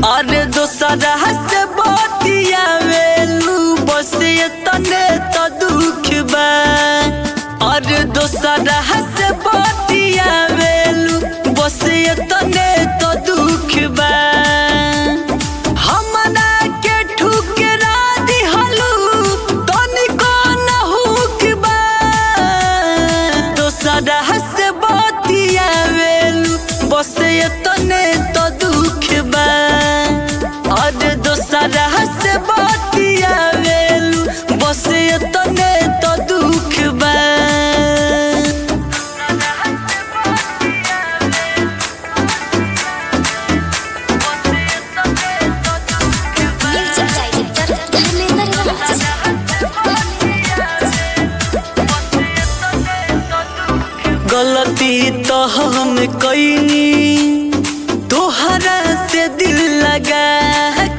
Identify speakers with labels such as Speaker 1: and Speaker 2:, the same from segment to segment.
Speaker 1: अरे दोसरा से बतियावेलू बस तने तो दुख बा। अरे दोसरा से बतियावेलू बस तने तो दुख बा। हमरा के ठुकरा दिहलू तनिको न हुक बा। दोसरा से बतियावेलू बस तने तो दुख बा। अरे दोसरा से बतियावेलू बस तने तो दुख बा। गलती तो हम कईनी तोहरा से दिल लगा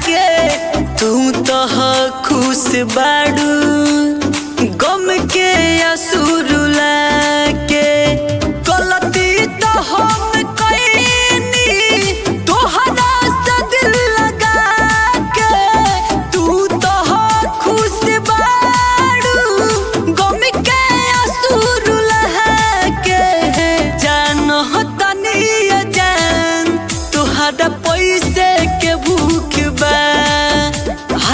Speaker 1: के, तू तो खुश बाड़ू गम के आंसू रुला के। गलती तो हम कईनी तोहरा से दिल लगा के, तू तो खुश बाड़ू गम के आंसू रुला के। जान तनी जान तोहरा पैसे के भूख बा।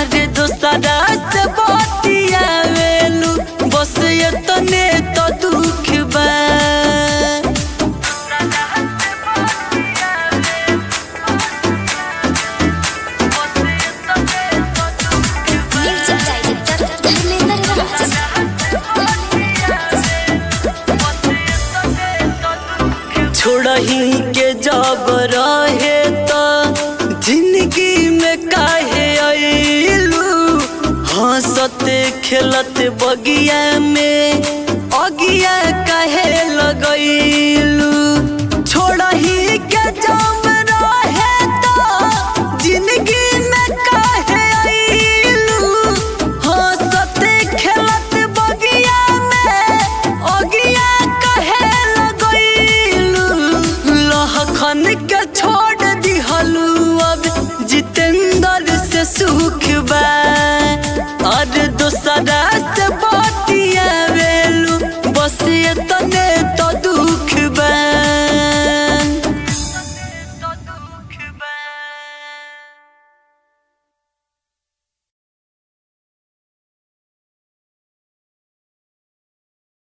Speaker 1: अरे दोसरा से बतियावेलू बस तने तो दुख बा। छोड़ही के जब रहे तो जिंदगी में काहे आइलू। हंसते खेलते बगिया में अगिया काहे लगैलू। छोड़ही के जब रहे तो जिंदगी में काहे आइलू। हंसते खेलते बगिया में अगिया काहे लगैलू। लहखन के छोड़ दिहलू अब जितेंद्र से सुख बा।